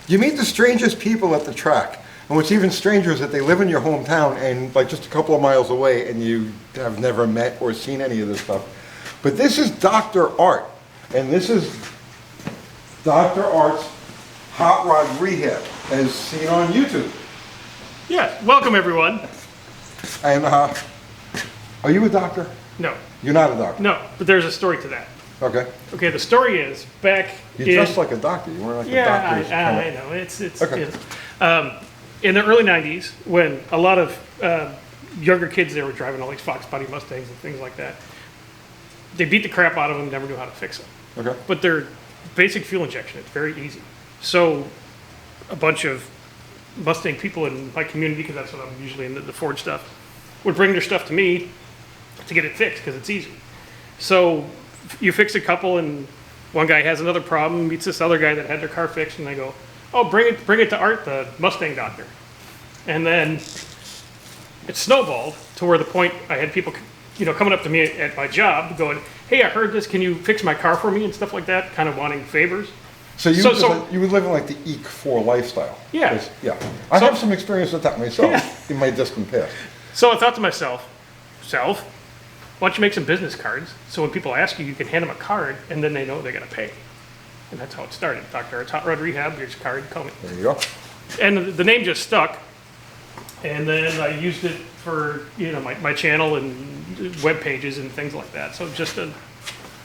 You meet the strangest people at the track. And what's even stranger is that they live in your hometown and like just a couple of miles away, and you have never met or seen any of this stuff. But this is Dr. Art, and this is Dr. Art's Hot Rod Rehab, as seen on YouTube. Yeah, welcome everyone. And are you a doctor? No. You're not a doctor? No, but there's a story to that. Okay. Okay, the story is back You're dressed like a doctor. You weren't like a doctor. Yeah, I know. It's okay. In the early 90s, when a lot of younger kids, they were driving all these Fox Body Mustangs and things like that, they beat the crap out of them, never knew how to fix them. Okay. But they're basic fuel injection. It's very easy. So a bunch of Mustang people in my community, because that's what I'm usually in the Ford stuff, would bring their stuff to me to get it fixed because it's easy. So you fix a couple, and one guy has another problem, meets this other guy that had their car fixed, and they go, "Oh, bring it to Art, the Mustang doctor." And then it snowballed to where the point I had people, coming up to me at my job, going, "Hey, I heard this. Can you fix my car for me?" and stuff like that, kind of wanting favors. So you were living like the EEC4 lifestyle. Yeah. Yeah. I have some experience with that myself in my distant past. So I thought to myself, why don't you make some business cards so when people ask you, you can hand them a card, and then they know they're going to pay. And that's how it started. Dr. Art's Hot Rod Rehab, here's a card, call me. There you go. And the name just stuck. And then I used it for, my channel and web pages and things like that. So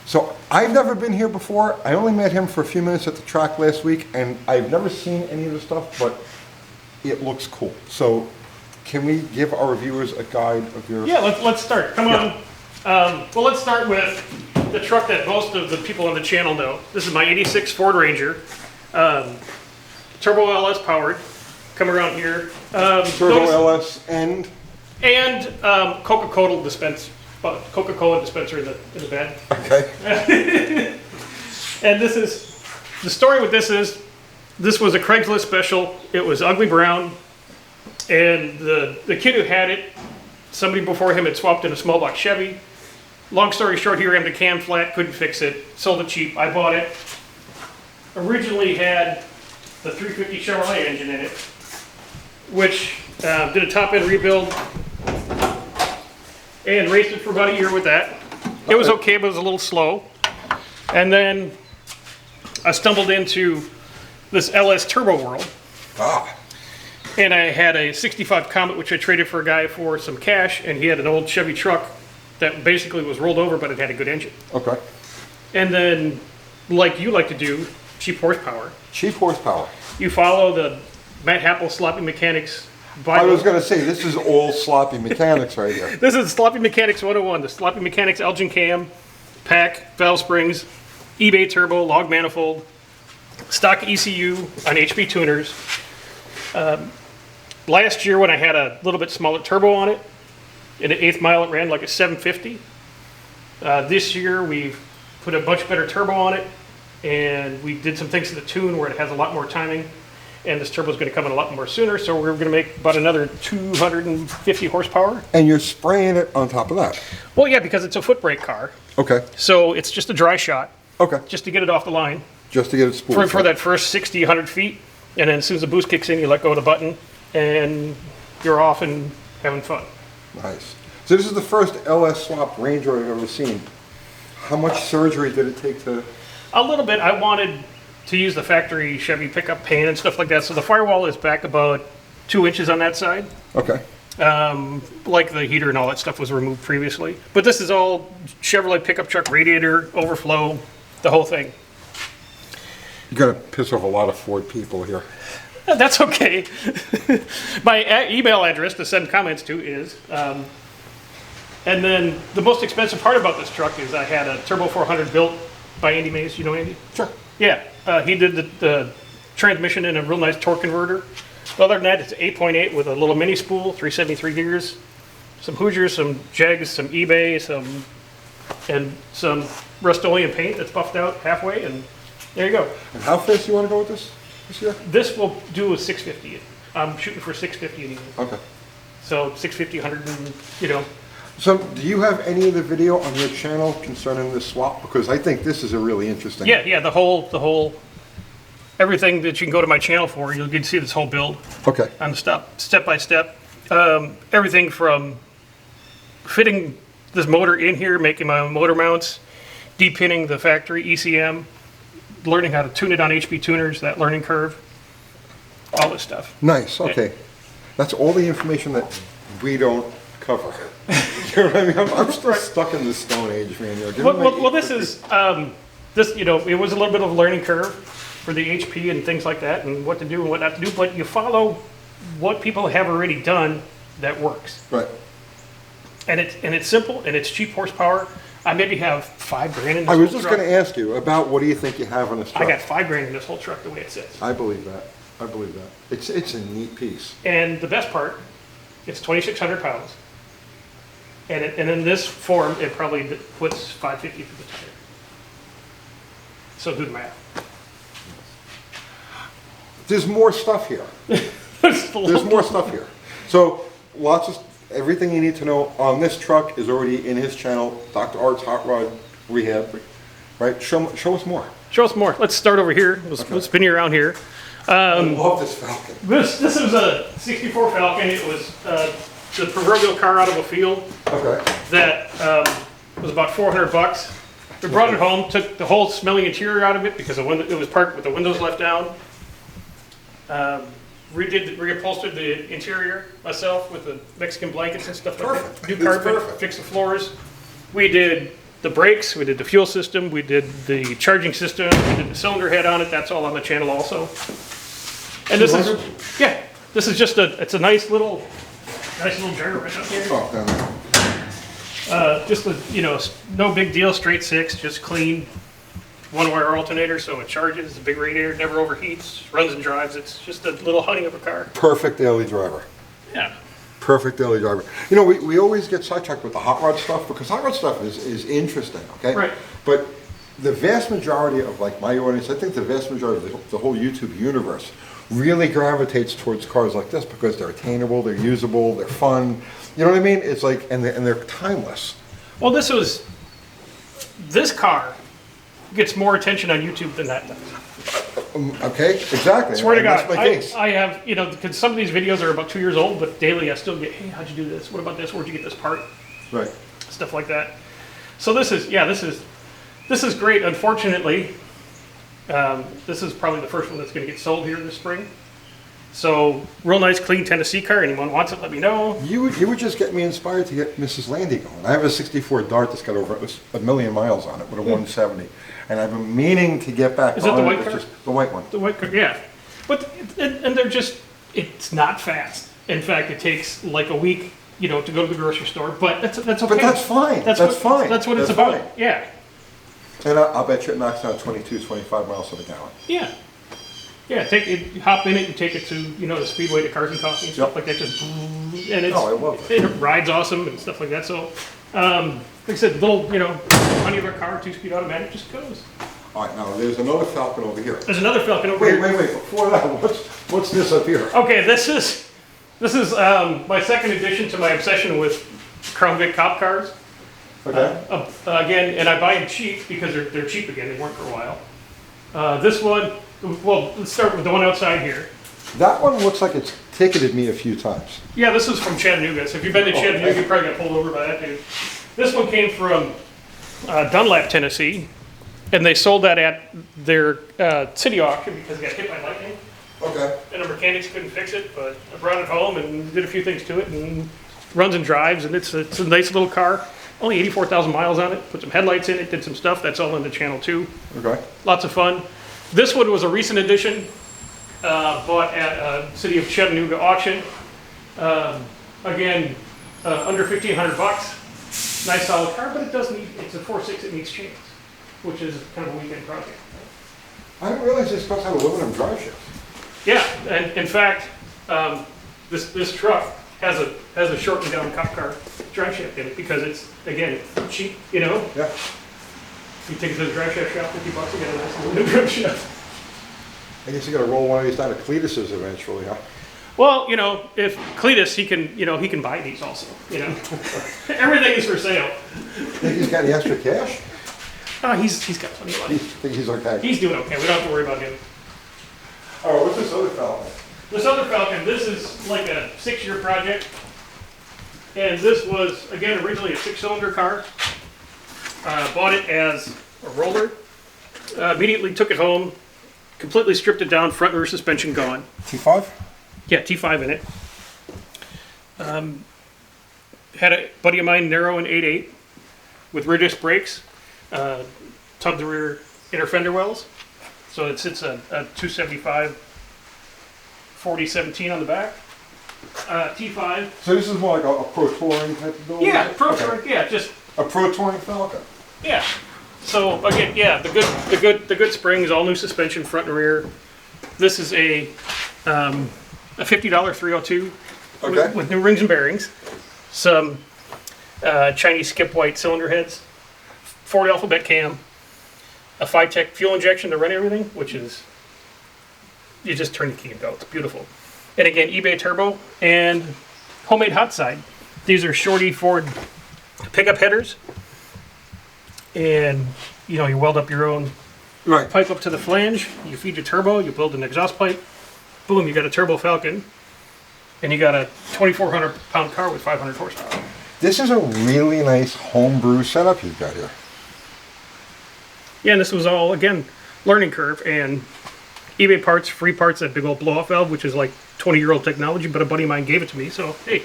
So I've never been here before. I only met him for a few minutes at the track last week, and I've never seen any of the stuff, but it looks cool. So can we give our viewers a guide of your... Yeah, let's start. Come on. Well, let's start with the truck that most of the people on the channel know. This is my 86 Ford Ranger. Turbo LS powered. Come around here. Turbo LS and Coca-Cola dispenser in the bed. Okay. And this is the story with this was a Craigslist special. It was ugly brown, and the kid who had it, somebody before him had swapped in a small block Chevy. Long story short, he rammed a cam flat, couldn't fix it, sold it cheap. I bought it. Originally had the 350 Chevrolet engine in it, which did a top end rebuild and raced it for about a year with that. It was okay, but it was a little slow. And then I stumbled into this LS Turbo world. And I had a 65 Comet, which I traded for a guy for some cash, and he had an old Chevy truck that basically was rolled over, but it had a good engine. Okay. And then, like you like to do, cheap horsepower. Cheap horsepower. You follow the Matt Happel Sloppy Mechanics Bible. I was going to say, this is all sloppy mechanics right here. This is Sloppy Mechanics 101, the Sloppy Mechanics Elgin cam, pack, valve springs, eBay turbo, log manifold, stock ECU on HP tuners. Last year when I had a little bit smaller turbo on it, in the 8th mile it ran like a 750. This year we've put a much better turbo on it, and we did some things to the tune where it has a lot more timing, and this turbo is going to come in a lot more sooner, so we're going to make about another 250 horsepower. And you're spraying it on top of that? Well, yeah, because it's a foot brake car. Okay. So it's just a dry shot. Okay. Just to get it off the line. Just to get it spooled. For that first 60, 100 feet, and then as soon as the boost kicks in, you let go of the button, and you're off and having fun. Nice. So this is the first LS swap Ranger I've ever seen. How much surgery did it take to... A little bit. I wanted to use the factory Chevy pickup pan and stuff like that. So the firewall is back about 2 inches on that side. Okay. Like the heater and all that stuff was removed previously. But this is all Chevrolet pickup truck radiator, overflow, the whole thing. You're going to piss off a lot of Ford people here. That's okay. My email address to send comments to is... and then the most expensive part about this truck is I had a Turbo 400 built by Andy Mays. You know Andy? Sure. Yeah. He did the transmission in a real nice torque converter. Other than that, it's 8.8 with a little mini spool, 373 gears, some Hoosiers, some Jegs, some eBay, and some Rust-Oleum paint that's buffed out halfway, and there you go. And how fast do you want to go with this year? This will do a 650. I'm shooting for 650 anyway. Okay. So 650, 100, and, So do you have any of the video on your channel concerning this swap? Because I think this is a really interesting... Yeah, the whole everything that you can go to my channel for. You'll get to see this whole build Okay. on step by step. Everything from fitting this motor in here, making my own motor mounts, depinning the factory ECM, learning how to tune it on HP tuners, that learning curve, all this stuff. Nice, okay. That's all the information that we don't cover. You know what I mean? I'm still stuck in the Stone Age, man. You know, Well, this is, this, you know, it was a little bit of a learning curve for the HP and things like that, and what to do and what not to do, but you follow what people have already done that works. Right. And it's simple, and it's cheap horsepower. I maybe have $5 grand in this I was whole just truck. going to ask you about what do you think you have on this truck? I got $5 grand in this whole truck the way it sits. I believe that. I believe that. It's a neat piece. And the best part, it's 2,600 pounds. And in this form, it probably puts 550 for the tire. So do the math. There's more stuff here. There's more stuff here. So everything you need to know on this truck is already in his channel, Dr. Art's Hot Rod Rehab. Right? Show us more. Show us more. Let's start over here. We'll spin you around here. I love this Falcon. This is a 64 Falcon. It was the proverbial car out of a field Okay. that was about $400. We brought it home, took the whole smelly interior out of it because it was parked with the windows left down. Reupholstered the interior myself with the Mexican blankets and stuff like that. New It's carpet, perfect. fixed the floors. We did the brakes, we did the fuel system, we did the charging system, we did the cylinder head on it. That's all on the channel also. And this is, yeah, this is just it's a nice little gyro right up here. Oh, down there. Just a, you know, no big deal, straight six, just clean. One wire alternator, so it charges, the big radiator never overheats, runs and drives. It's just a little honey of a car. Perfect daily driver. Yeah. Perfect daily driver. You know, we always get sidetracked with the hot rod stuff because hot rod stuff is interesting, okay? Right. But the vast majority of like my audience, I think the vast majority of the whole YouTube universe really gravitates towards cars like this because they're attainable, they're usable, they're fun. You know what I mean? It's like, and they're timeless. Well, this car gets more attention on YouTube than that does. Okay, exactly. Swear to And God, that's my case. I have, you know, because some of these videos are about 2 years old, but daily I still get, hey, how'd you do this? What about this? Where'd you get this part? Right. Stuff like that. So this is great. Unfortunately, this is probably the first one that's going to get sold here this spring. So real nice, clean Tennessee car. Anyone wants it, let me know. You would just get me inspired to get Mrs. Landy going. I have a 64 Dart that's got over 1 million miles on it with a 170. And I've been meaning to get back Is it on the it. white It's car? just the white one. The white car, yeah. But, and they're just, it's not fast. In fact, it takes like a week, you know, to go to the grocery store, but that's okay. But that's fine. That's fine. That's what it's That's about. fine. Yeah. And I'll bet you it knocks out 22, 25 miles to the gallon. Yeah. Yeah, hop in it and take it to, you know, the Speedway to Cars and Coffee and stuff Yep. like that. Just, and it's, Oh, I love it. it rides awesome and stuff like that. So, like I said, little, you know, honey of a car, 2-speed automatic, just goes. All right, now there's another Falcon over here. There's another Falcon over Wait, here. wait, wait. Before that, what's this up here? Okay, this is my second addition to my obsession with Crown Vic cop cars. Okay. Again, and I buy them cheap because they're cheap again. They weren't for a while. This one, well, let's start with the one outside here. That one looks like it's ticketed me a few times. Yeah, this is from Chattanooga. So if you've been to Chattanooga, okay. you probably got pulled over by that dude. This one came from Dunlap, Tennessee, and they sold that at their city auction because it got hit by lightning. Okay. And the mechanics couldn't fix it, but I brought it home and did a few things to it, and runs and drives, and it's a nice little car. Only 84,000 miles on it. Put some headlights in it, did some stuff. That's all in the channel too. Okay. Lots of fun. This one was a recent addition, bought at City of Chattanooga auction. Again, under $1,500. Nice solid car, but it does need, it's a 4.6, it needs chains, which is kind of a weekend project. I didn't realize you're supposed to have aluminum drive shaft. Yeah, and in fact, this truck has a shortened down cop car drive shaft in it because it's, again, cheap, you know? Yeah. You take it to the drive shaft shop, $50, you get a nice little drive shaft. I guess you gotta roll one of these down to Cletus's eventually, huh? Well, you know, if Cletus, he can buy these also, you know? Everything is for sale. Think he's got any extra cash? Oh, he's got plenty of money. Think he's okay? He's doing okay, we don't have to worry about him. This other Falcon, this is like a 6-year project. And this was, again, originally a 6-cylinder car. Bought it as a roller. Immediately took it home, completely stripped it down, front and rear suspension gone. T5? Yeah, T5 in it. Had a buddy of mine narrow an 8.8 with rear disc brakes, tubbed the rear inner fender wells. So it sits a 275 4017 on the back. T5. So this is more like a Pro Touring type of build? Yeah, right? Pro Okay. Touring, yeah, just A Pro Touring Falcon. yeah. So again, yeah, the good springs, all new suspension, front and rear. This is a $50 302 Okay. with new rings and bearings, some Chinese skip white cylinder heads, Ford Alphabet cam, a Phi-Tech fuel injection to run everything, which is you just turn the key and go. It's beautiful. And again, eBay turbo and homemade hot side. These are shorty Ford pickup headers. And, you know, you weld up your own Right. pipe up to the flange, you feed your turbo, you build an exhaust pipe, boom, you got a turbo Falcon, and you got a 2,400 pound car with 500 horsepower. This is a really nice homebrew setup you've got here. Yeah, and this was all, again, learning curve, and eBay parts, free parts, that big old blow-off valve, which is like 20-year-old technology, but a buddy of mine gave it to me, so, hey,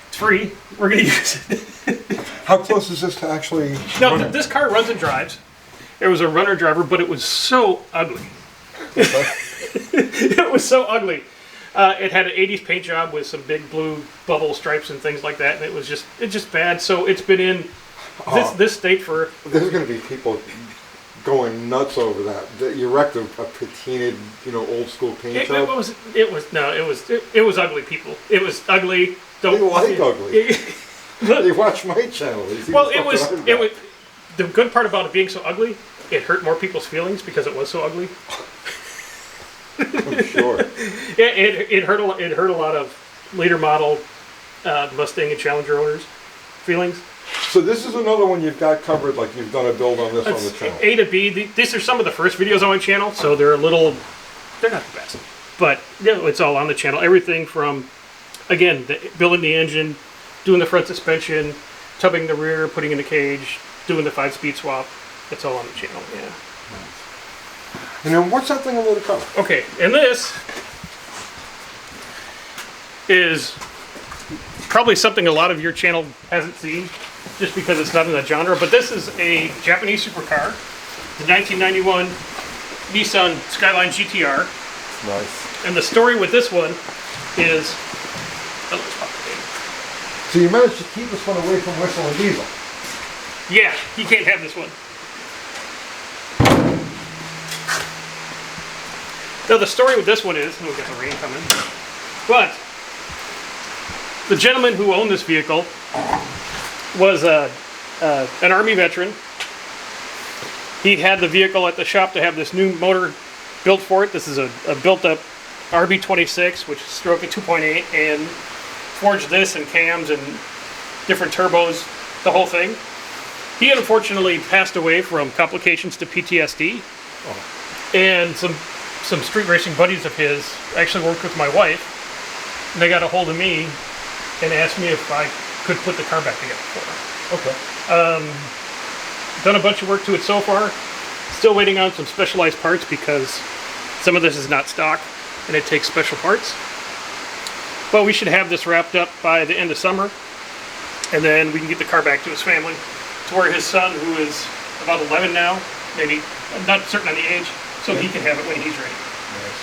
it's free, we're gonna use it. How close is this to actually No, running? this car runs and drives. It was a runner driver, but it was so ugly. It was so ugly. It had an 80s paint job with some big blue bubble stripes and things like that, and it's just bad. So it's been in this state for. There's going to be people going nuts over that. You wrecked a patinaed, old school paint It job. was ugly, people. It was ugly. They like ugly. They watch my channel. They see Well, the stuff that I've it got. was. The good part about it being so ugly, it hurt more people's feelings because it was so ugly. I'm sure. Yeah, it hurt a lot of later model Mustang and Challenger owners' feelings. So this is another one you've got covered, like you've done a build on this on the It's channel. A to B. These are some of the first videos on my channel, so they're not the best, but it's all on the channel. Everything from, again, building the engine, doing the front suspension, tubbing the rear, putting in the cage, doing the 5-speed swap. It's all on the channel. Yeah. And then what's that thing under the cover? Okay, and this is probably something a lot of your channel hasn't seen, just because it's not in that genre, but this is a Japanese supercar, the 1991 Nissan Skyline GTR, Nice. and the story with this one is, So you managed to keep this one away from Whistle and Diesel. yeah, you can't have this one. Now the story with this one is, we'll get the rain coming, but the gentleman who owned this vehicle was an Army veteran. He had the vehicle at the shop to have this new motor built for it. This is a built-up RB26, which is stroke at 2.8, and forged this and cams and different turbos, the whole thing. He had unfortunately passed away from complications to PTSD, and some street racing buddies of his actually worked with my wife, and they got a hold of me and asked me if I could put the car back together for them. Okay. Done a bunch of work to it so far. Still waiting on some specialized parts because some of this is not stock and it takes special parts. But we should have this wrapped up by the end of summer, and then we can get the car back to his family, to where his son, who is about 11 now, maybe, I'm not certain on the age, so he can have it when he's ready. Nice.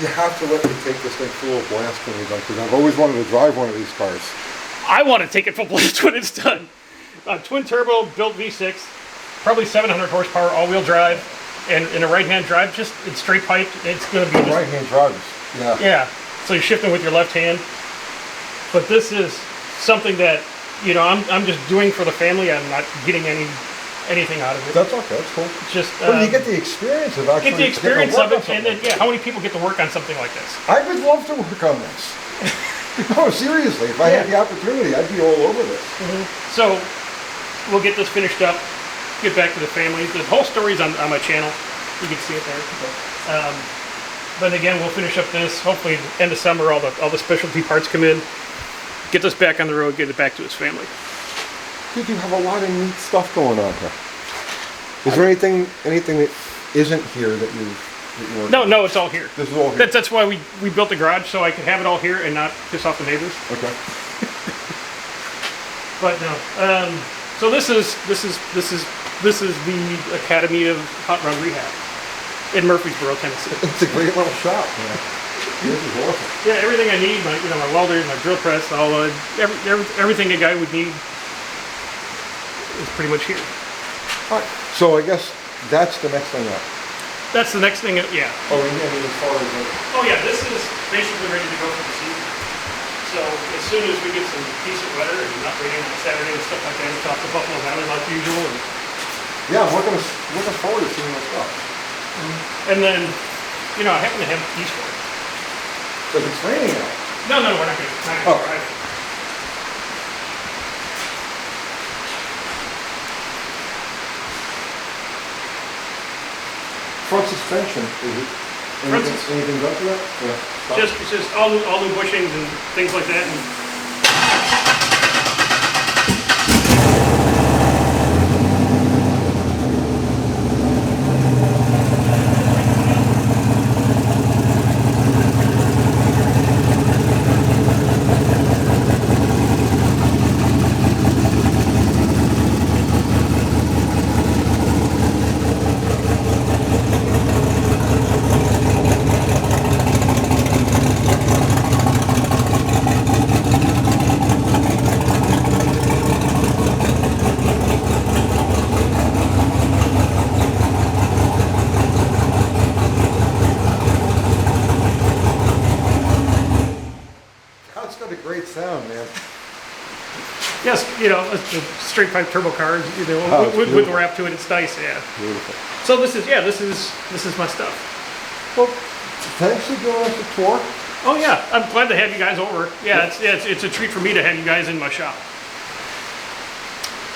You have to let me take this thing full of blast when you're done, because I've always wanted to drive one of these cars. I want to take it full blast when it's done. Twin turbo, built V6, probably 700 horsepower, all-wheel drive, and in a right-hand drive, just it's straight piped. It's going to be just, Right-hand drivers. Yeah. yeah. So you're shifting with your left hand. But this is something that I'm just doing for the family. I'm not getting anything out of it. That's okay. That's cool. It's just Well, you get the experience of actually get the experience getting to of work on it, and then something. how many people get to work on something like this? I would love to work on this. No, seriously. If I had the opportunity, I'd be all over this. So we'll get this finished up, get back to the family. The whole story's on my channel. You can see it there. But again, we'll finish up this, hopefully end of summer, all the specialty parts come in, get this back on the road, get it back to his family. Dude, you have a lot of neat stuff going on here. Is there anything that isn't here that you work on? No, it's all here. This is all here? That's why we built the garage, so I could have it all here and not piss off the neighbors. Okay. But no, so this is the Academy of Hot Rod Rehab in Murfreesboro, Tennessee. It's a great little shop, man. This is awesome. Yeah, everything I need, my welders, my drill press, everything a guy would need is pretty much here. All right. So I guess that's the next thing up. That's the next thing, yeah. Oh, and as far as Oh yeah, this is basically ready to go for the season. So as soon as we get some decent weather and not raining on Saturday and stuff like that, it's off to Buffalo Valley like usual. And yeah, I'm looking forward to seeing this stuff. then, I happen to have keys for it. Because it's raining out. No, we're not gonna Oh. drive it. Front suspension, is it? Anything done to that? Yeah. It's just all new bushings and things like that. And It's got a great sound, man. yes, a straight pipe turbocharged, Oh, it's with the beautiful. wrap to it, it's nice, yeah. Beautiful. So this is my stuff. Well, thanks for giving us a tour. Oh yeah, I'm glad to have you guys over. Yeah, it's a treat for me to have you guys in my shop.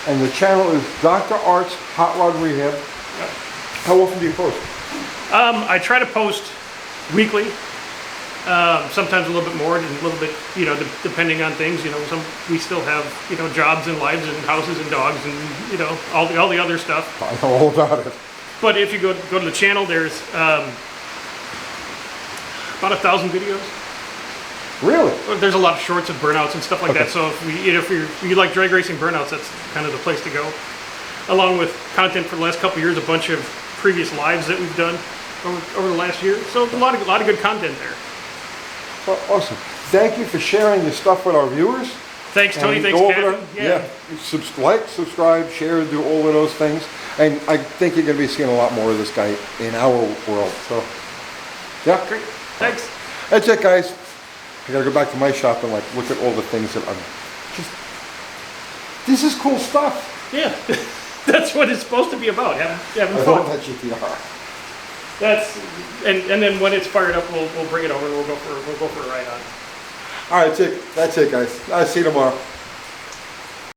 And the channel is Dr. Art's Hot Rod Rehab. Yep. How often do you post? I try to post weekly, sometimes a little bit more, and a little bit, depending on things. We still have, jobs and lives and houses and dogs and, all the other stuff. I know all about it. But if you go to the channel, there's about 1,000 videos. Really? There's a lot of shorts of burnouts and stuff like Okay. that. So if you like drag racing burnouts, that's kind of the place to go. Along with content for the last couple of years, a bunch of previous lives that we've done over the last year. So a lot of good content there. Well, awesome. Thank you for sharing your stuff with our viewers. Thanks, Tony. And Thanks, go over Kevin. there. Like, subscribe, share, do all of those things. And I think you're going to be seeing a lot more of this guy in our world. So, yeah. Great. Thanks. That's it, guys. I got to go back to my shop and look at all the things that I'm just... This is cool stuff. Yeah. That's what it's supposed to be about, having I fun. love that GTR. And then when it's fired up, we'll bring it over and we'll go for a ride on it. All right, that's it, guys. I'll see you tomorrow.